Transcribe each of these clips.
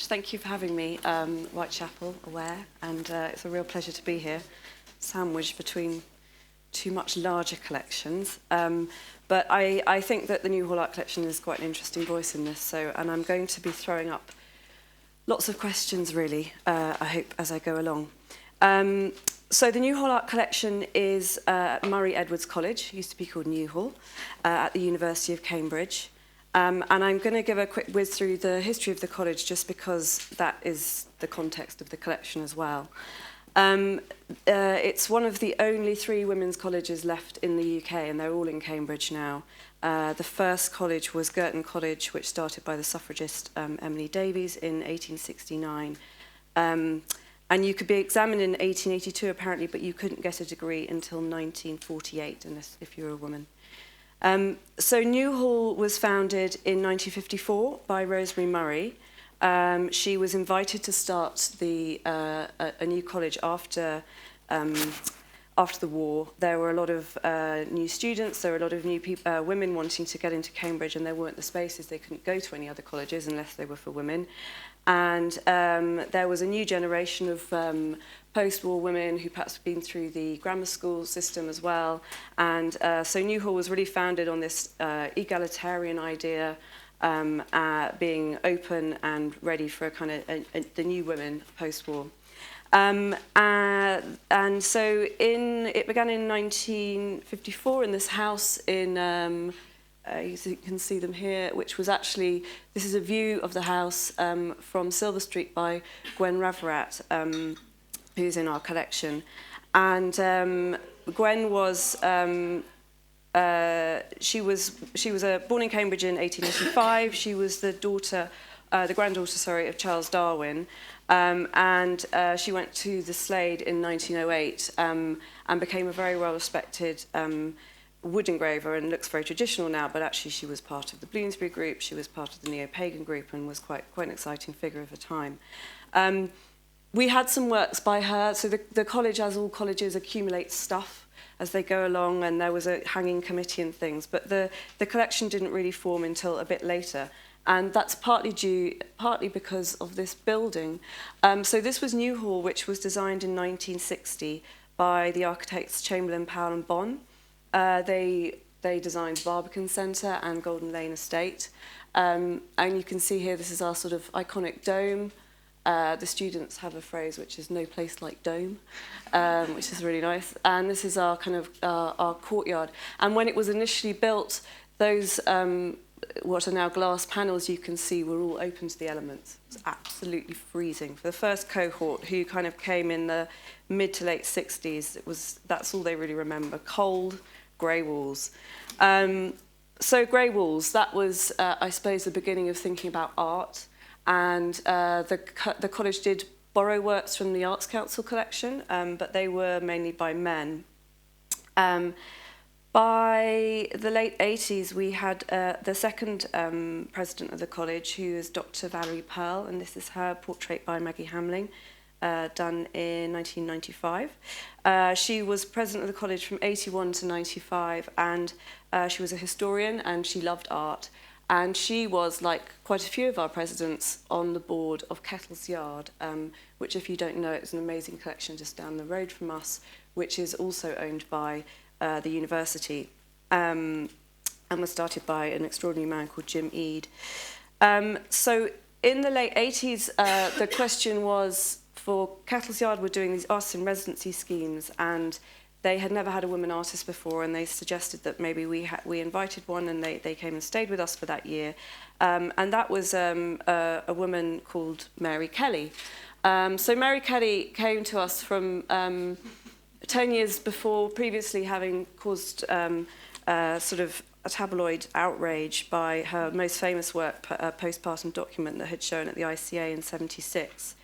Thank you for having me, Whitechapel, Aware, and it's a real pleasure to be here, sandwiched between two much larger collections. But I think that the New Hall Art Collection is quite an interesting voice in this, and I'm going to be throwing up lots of questions, really, I hope, as I go along. So the New Hall Art Collection is at Murray Edwards College, used to be called New Hall, at the University of Cambridge. And I'm going to give a quick whiz through the history of the college just because that is the context of the collection as well. It's one of the only 3 women's colleges left in the UK, and they're all in Cambridge now. The first college was Girton College, which started by the suffragist Emily Davies in 1869. And you could be examined in 1882, apparently, but you couldn't get a degree until 1948, unless if you were a woman. So New Hall was founded in 1954 by Rosemary Murray. She was invited to start a new college after the war. There were a lot of new students, there were a lot of new women wanting to get into Cambridge, and there weren't the spaces. They couldn't go to any other colleges unless they were for women. And there was a new generation of post-war women who perhaps had been through the grammar school system as well. And so New Hall was really founded on this egalitarian idea, being open and ready for a kind of the new women post-war. And so it began in 1954 in this house in, you can see them here, which was actually, this is a view of the house from Silver Street by Gwen Ravrat, who's in our collection. And Gwen was, she was born in Cambridge in 1885. She was the granddaughter, of Charles Darwin. And she went to the Slade in 1908 and became a very well-respected wood engraver, and looks very traditional now, but actually she was part of the Bloomsbury group, she was part of the Neo-Pagan group, and was quite an exciting figure of the time. We had some works by her, so the college, as all colleges, accumulates stuff as they go along, and there was a hanging committee and things, but the collection didn't really form until a bit later. And that's partly because of this building. So this was New Hall, which was designed in 1960 by the architects Chamberlain, Powell and Bonn. They designed Barbican Centre and Golden Lane Estate. And you can see here, this is our sort of iconic dome. The students have a phrase which is "no place like dome," which is really nice. And this is our kind of our courtyard. And when it was initially built, those what are now glass panels you can see were all open to the elements. It was absolutely freezing. For the first cohort, who kind of came in the mid to late 60s, that's all they really remember: cold, grey walls. So grey walls, that was, I suppose, the beginning of thinking about art. And the college did borrow works from the Arts Council collection, but they were mainly by men. By the late 80s, we had the second president of the college, who is Dr. Valeria Pearl, and this is her portrait by Maggie Hamling, done in 1995. She was president of the college from 81 to 95, and she was a historian, and she loved art. And she was, like quite a few of our presidents, on the board of Kettle's Yard, which, if you don't know, it's an amazing collection just down the road from us, which is also owned by the university, and was started by an extraordinary man called Jim Eade. So in the late 80s, the question was, for Kettle's Yard were doing these artists in residency schemes, and they had never had a woman artist before, and they suggested that maybe we invited one, and they came and stayed with us for that year. And that was a woman called Mary Kelly. So Mary Kelly came to us from 10 years before, previously having caused sort of a tabloid outrage by her most famous work, Postpartum Document, that had shown at the ICA in '76.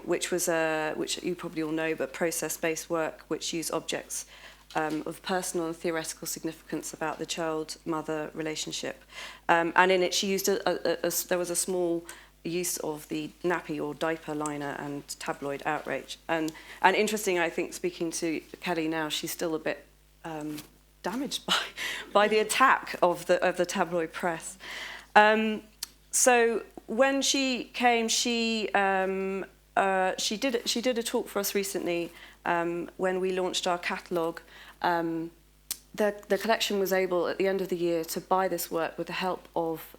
Which was which you probably all know, but process-based work which used objects of personal and theoretical significance about the child-mother relationship. And in it, she used there was a small use of the nappy or diaper liner and tabloid outrage. And interesting, I think, speaking to Kelly now, she's still a bit damaged by the attack of the tabloid press. So when she came, she did a talk for us recently when we launched our catalogue. The collection was able, at the end of the year, to buy this work with the help of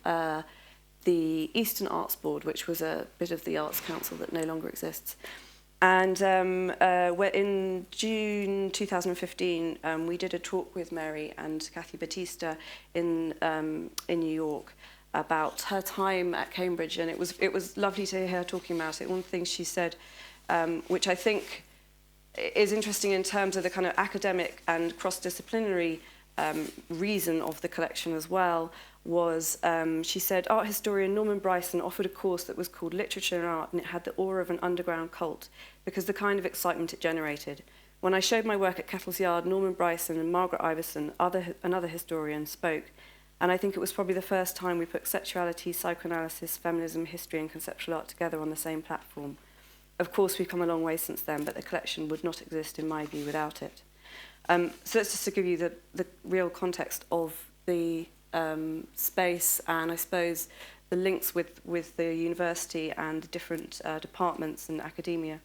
the Eastern Arts Board, which was a bit of the Arts Council that no longer exists. And in June 2015, we did a talk with Mary and Kathy Batista in New York about her time at Cambridge, and it was lovely to hear her talking about it. One of the things she said, which I think is interesting in terms of the kind of academic and cross-disciplinary reason of the collection as well, was she said, art historian Norman Bryson offered a course that was called Literature and Art, and it had the aura of an underground cult because the kind of excitement it generated. When I showed my work at Kettle's Yard, Norman Bryson and Margaret Iverson, another historian, spoke, and I think it was probably the first time we put sexuality, psychoanalysis, feminism, history and conceptual art together on the same platform. Of course, we've come a long way since then, but the collection would not exist, in my view, without it. So that's just to give you the real context of the space and, I suppose, the links with the university and the different departments and academia.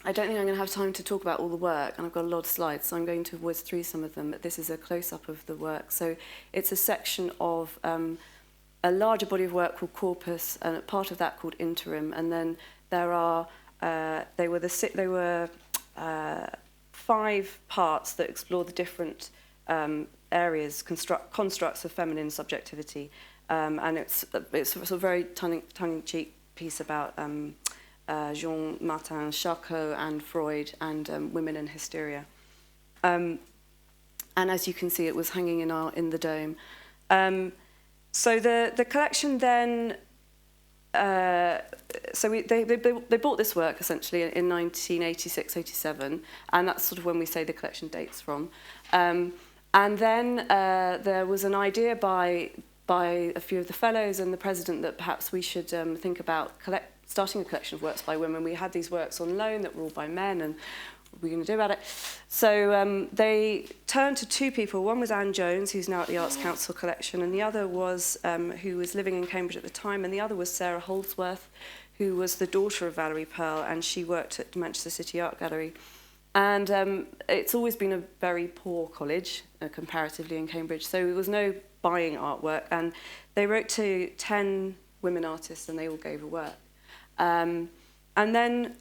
I don't think I'm going to have time to talk about all the work, and I've got a lot of slides, so I'm going to whiz through some of them, but this is a close-up of the work. So it's a section of a larger body of work called Corpus, and a part of that called Interim, and then there are, they were 5 parts that explore the different areas, constructs of feminine subjectivity, and it's a sort of very tongue-in-cheek piece about Jean-Martin Charcot and Freud and women and hysteria. And as you can see, it was hanging in the dome. So the collection then, they bought this work essentially in 1986-87, and that's sort of when we say the collection dates from. And then there was an idea by a few of the fellows and the president that perhaps we should think about starting a collection of works by women. We had these works on loan that were all by men, and what were we going to do about it? So they turned to 2 people. One was Anne Jones, who's now at the Arts Council collection, and the other was, who was living in Cambridge at the time, and the other was Sarah Holdsworth, who was the daughter of Valerie Pearl, and she worked at Manchester City Art Gallery. And it's always been a very poor college, comparatively, in Cambridge, so there was no buying artwork, and they wrote to 10 women artists, and they all gave a work. And then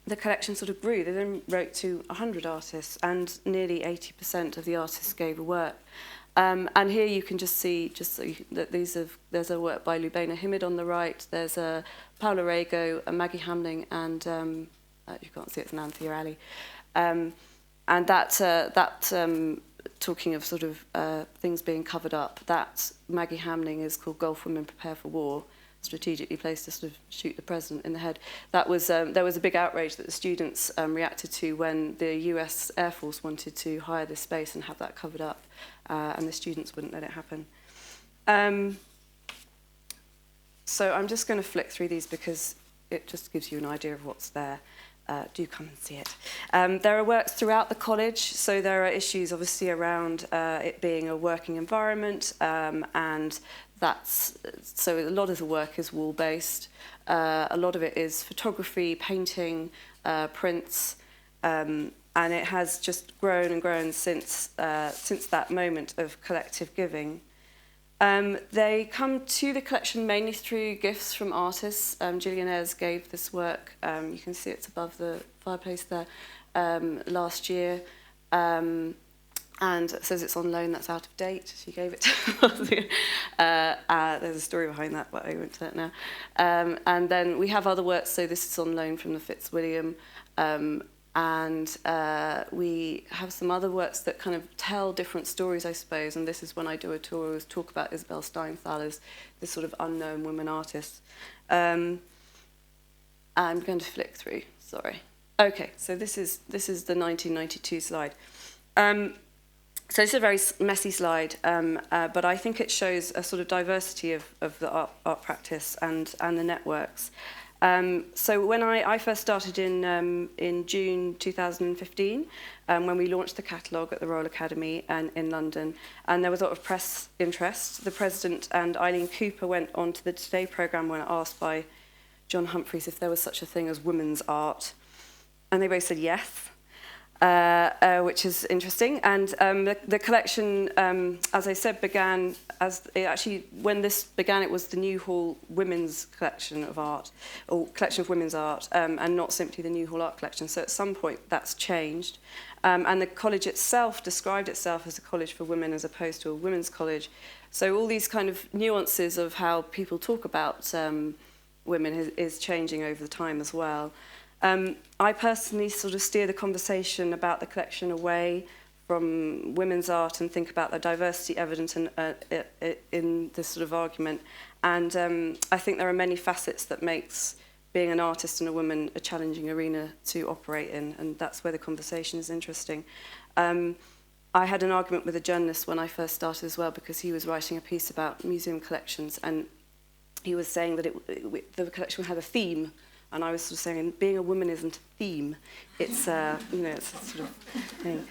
the collection sort of grew. They then wrote to 100 artists, and nearly 80% of the artists gave a work. And here you can just see that there's a work by Lubena Himid on the right, there's a Paula Rego, a Maggie Hamling, and you can't see it's Nanthea Ali. And that talking of sort of things being covered up, that Maggie Hamling is called Gulf Women Prepare for War, strategically placed to sort of shoot the president in the head. That was there was a big outrage that the students reacted to when the US Air Force wanted to hire this space and have that covered up, and the students wouldn't let it happen. So I'm just going to flick through these because it just gives you an idea of what's there. Do come and see it. There are works throughout the college, so there are issues obviously around it being a working environment, and so a lot of the work is wall-based. A lot of it is photography, painting, prints, and it has just grown and grown since that moment of collective giving. They come to the collection mainly through gifts from artists. Gillian Ayres gave this work, you can see it's above the fireplace there, last year. And it says it's on loan, that's out of date. She gave it to us. There's a story behind that, but I won't say it now. And then we have other works, so this is on loan from the Fitzwilliam. And we have some other works that kind of tell different stories, I suppose, and this is when I do a tour, I always talk about Isabel Steinthal as this sort of unknown woman artist. I'm going to flick through, sorry. Okay, so this is the 1992 slide. So it's a very messy slide, but I think it shows a sort of diversity of the art practice and the networks. So when I first started in June 2015, when we launched the catalogue at the Royal Academy and in London, and there was a lot of press interest, the President and Eileen Cooper went on to the Today programme when asked by John Humphreys if there was such a thing as women's art, and they both said yes. Which is interesting. And the collection, as I said, began as when this began, it was the Newhall Women's Collection of Art, or Collection of Women's Art, and not simply the Newhall Art Collection. So at some point that's changed. And the college itself described itself as a college for women as opposed to a women's college. So all these kind of nuances of how people talk about women is changing over the time as well. I personally sort of steer the conversation about the collection away from women's art and think about the diversity evident in this sort of argument. And I think there are many facets that makes being an artist and a woman a challenging arena to operate in, and that's where the conversation is interesting. I had an argument with a journalist when I first started as well, because he was writing a piece about museum collections, and he was saying that the collection had a theme. And I was sort of saying, being a woman isn't a theme. It's, it's a sort of thing.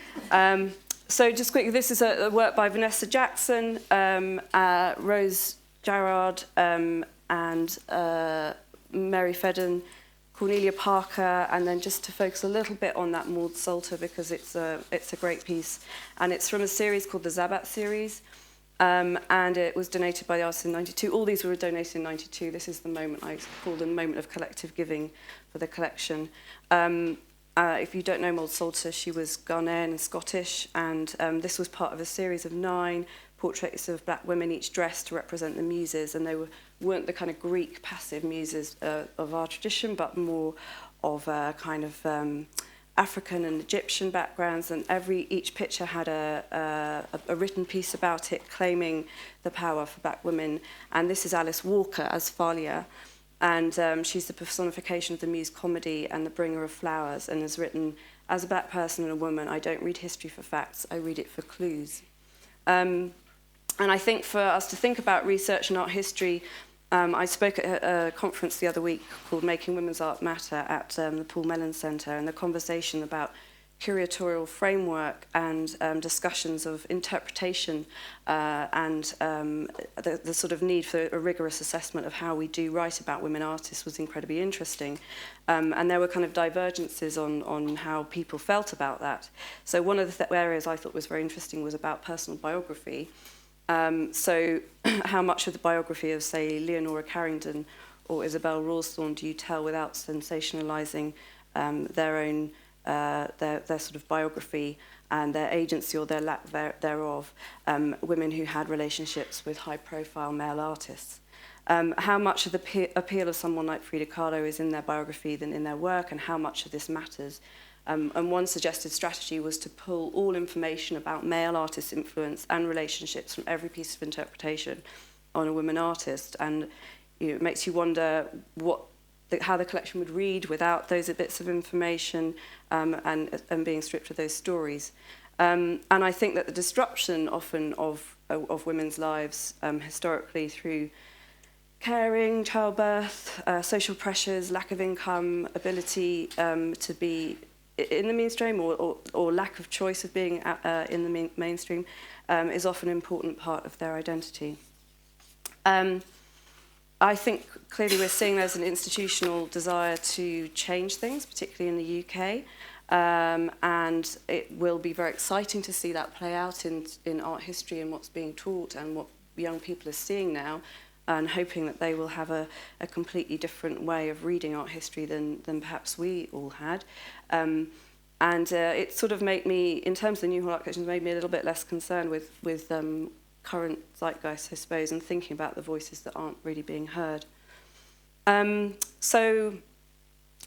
So just quickly, this is a work by Vanessa Jackson, Rose Jarrard, and Mary Fedden, Cornelia Parker, and then just to focus a little bit on that Maud Salter, because it's a great piece. And it's from a series called the Zabat series. And it was donated by the artists in 92. All these were donated in 92. This is the moment I call the moment of collective giving for the collection. If you don't know Maud Salter, she was Ghanaian and Scottish, and this was part of a series of 9 portraits of black women, each dressed to represent the muses, and they weren't the kind of Greek passive muses of our tradition, but more of a kind of African and Egyptian backgrounds, and each picture had a written piece about it claiming the power for black women. And this is Alice Walker as Thalia, and she's the personification of the muse comedy and the bringer of flowers, and has written, as a black person and a woman, I don't read history for facts, I read it for clues. And I think for us to think about research and art history, I spoke at a conference the other week called Making Women's Art Matter at the Paul Mellon Centre, and the conversation about curatorial framework and discussions of interpretation and the sort of need for a rigorous assessment of how we do write about women artists was incredibly interesting. And there were kind of divergences on how people felt about that. So one of the areas I thought was very interesting was about personal biography. So how much of the biography of, say, Leonora Carrington or Isabel Rawsthorne do you tell without sensationalising their own, their sort of biography and their agency or their lack thereof, women who had relationships with high-profile male artists? How much of the appeal of someone like Frida Kahlo is in their biography than in their work, and how much of this matters? And one suggested strategy was to pull all information about male artists' influence and relationships from every piece of interpretation on a woman artist. And it makes you wonder how the collection would read without those bits of information and being stripped of those stories. And I think that the disruption often of women's lives historically through caring, childbirth, social pressures, lack of income, ability to be in the mainstream or lack of choice of being in the mainstream is often an important part of their identity. I think clearly we're seeing there's an institutional desire to change things, particularly in the UK, and it will be very exciting to see that play out in art history and what's being taught and what young people are seeing now, and hoping that they will have a completely different way of reading art history than perhaps we all had. And it sort of made me, in terms of the Newhall Art Collections, made me a little bit less concerned with current zeitgeist, I suppose, and thinking about the voices that aren't really being heard. So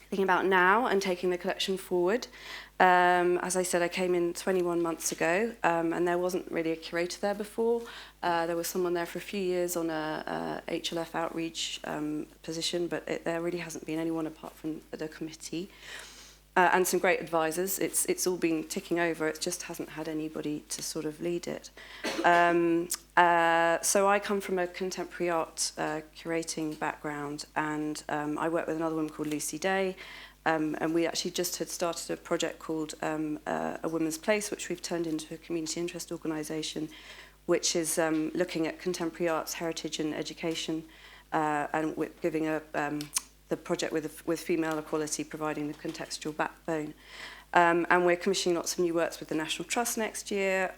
thinking about now and taking the collection forward, as I said, I came in 21 months ago, and there wasn't really a curator there before. There was someone there for a few years on a HLF outreach position, but there really hasn't been anyone apart from the committee. And some great advisors. It's all been ticking over. It just hasn't had anybody to sort of lead it. So I come from a contemporary art curating background, and I work with another woman called Lucy Day, and we actually just had started a project called A Woman's Place, which we've turned into a community interest organisation, which is looking at contemporary arts, heritage and education, and giving the project with female equality, providing the contextual backbone. And we're commissioning lots of new works with the National Trust next year.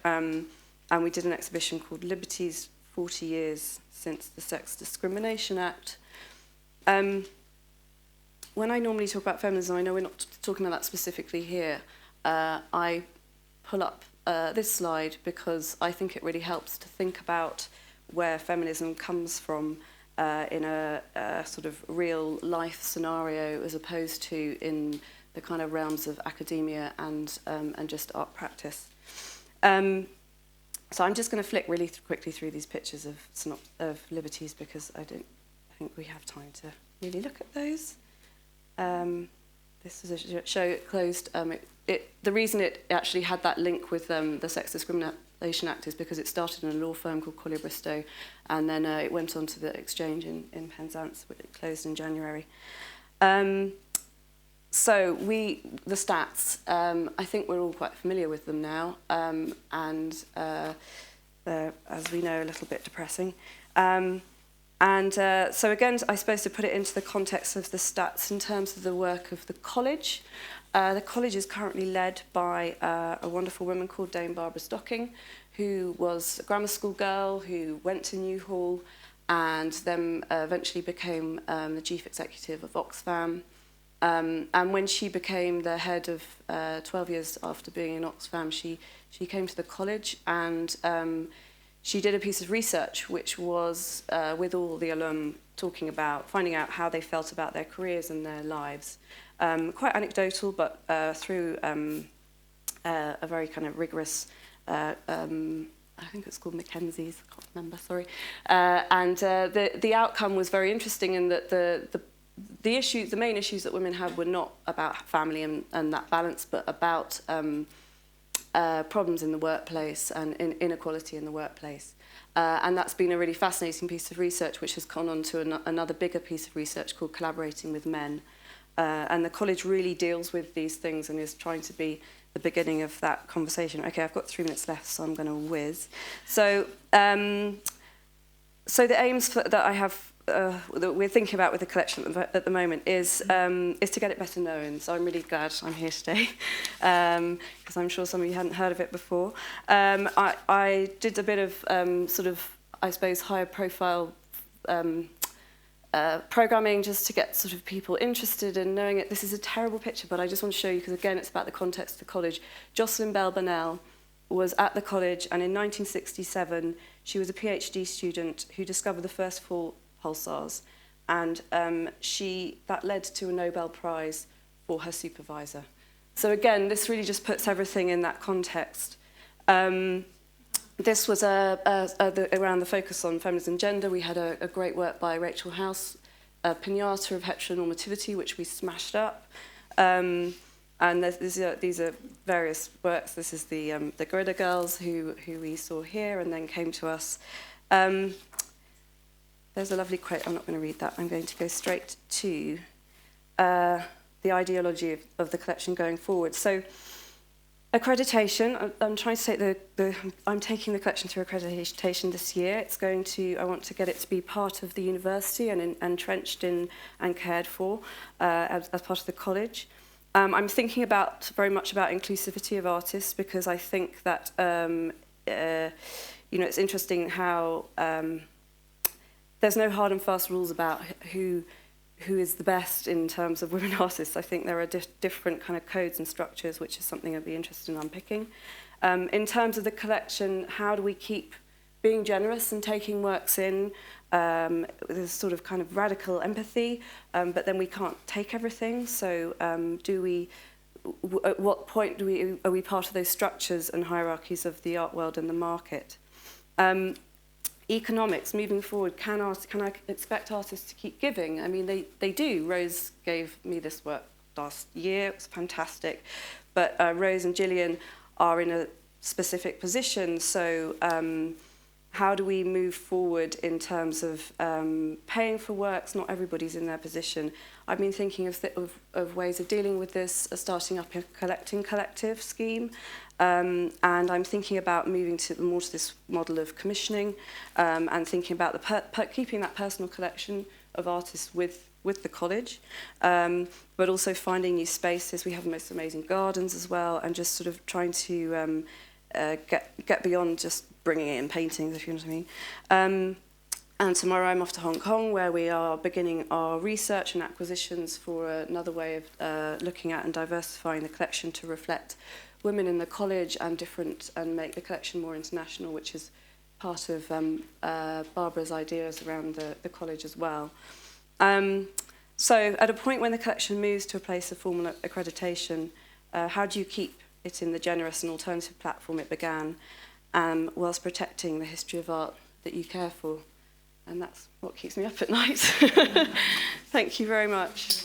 And we did an exhibition called Liberties, 40 Years Since the Sex Discrimination Act. When I normally talk about feminism, I know we're not talking about that specifically here. I pull up this slide because I think it really helps to think about where feminism comes from in a sort of real life scenario, as opposed to in the kind of realms of academia and just art practice. So I'm just going to flick really quickly through these pictures of Liberties, because I think we have time to really look at those. This is a show. It closed. The reason it actually had that link with the Sex Discrimination Act is because it started in a law firm called Collier Bristow, and then it went on to the Exchange in Penzance, which it closed in January. So the stats, I think we're all quite familiar with them now, and they're, as we know, a little bit depressing. So again, I suppose to put it into the context of the stats in terms of the work of the college. The college is currently led by a wonderful woman called Dame Barbara Stocking, who was a grammar school girl who went to Newhall and then eventually became the chief executive of Oxfam. And when she became the head of 12 years after being in Oxfam, she came to the college, and she did a piece of research which was with all the alum finding out how they felt about their careers and their lives. Quite anecdotal, but through a very kind of rigorous, I think it's called Mackenzie's, I can't remember, sorry. And the outcome was very interesting in that the main issues that women had were not about family and that balance, but about problems in the workplace and inequality in the workplace. And that's been a really fascinating piece of research, which has gone on to another bigger piece of research called Collaborating with Men. And the college really deals with these things and is trying to be the beginning of that conversation. Okay, I've got 3 minutes left, so I'm going to whiz. So the aims that I have, that we're thinking about with the collection at the moment is to get it better known. So I'm really glad I'm here today, because I'm sure some of you hadn't heard of it before. I did a bit of sort of, I suppose, higher profile programming just to get sort of people interested in knowing it. This is a terrible picture, but I just want to show you, because again, it's about the context of the college. Jocelyn Bell Burnell was at the college, and in 1967, she was a PhD student who discovered the first 4 pulsars, and that led to a Nobel Prize for her supervisor. So again, this really just puts everything in that context. This was around the focus on feminism and gender. We had a great work by Rachel House, a pinata of heteronormativity, which we smashed up. And these are various works. This is the Gorilla Girls who we saw here and then came to us. There's a lovely quote. I'm not going to read that. I'm going to go straight to the ideology of the collection going forward. So, accreditation. I'm trying to take I'm taking the collection through accreditation this year. I want to get it to be part of the university and entrenched in and cared for as part of the college. I'm thinking very much about inclusivity of artists, because I think that it's interesting how there's no hard and fast rules about who is the best in terms of women artists. I think there are different kind of codes and structures, which is something I'd be interested in unpicking. In terms of the collection, how do we keep being generous and taking works in with a sort of kind of radical empathy, but then we can't take everything. So at what point are we part of those structures and hierarchies of the art world and the market? Economics, moving forward, can I expect artists to keep giving? I mean, they do. Rose gave me this work last year. It was fantastic. But Rose and Gillian are in a specific position, so how do we move forward in terms of paying for works? Not everybody's in their position. I've been thinking of ways of dealing with this, starting up a collective scheme, and I'm thinking about moving more to this model of commissioning, and thinking about keeping that personal collection of artists with the college, but also finding new spaces. We have the most amazing gardens as well, and just sort of trying to get beyond just bringing in paintings, if you know what I mean. And tomorrow I'm off to Hong Kong, where we are beginning our research and acquisitions for another way of looking at and diversifying the collection to reflect women in the college and make the collection more international, which is part of Barbara's ideas around the college as well. So at a point when the collection moves to a place of formal accreditation, how do you keep it in the generous and alternative platform it began, whilst protecting the history of art that you care for? And that's what keeps me up at night. Thank you very much.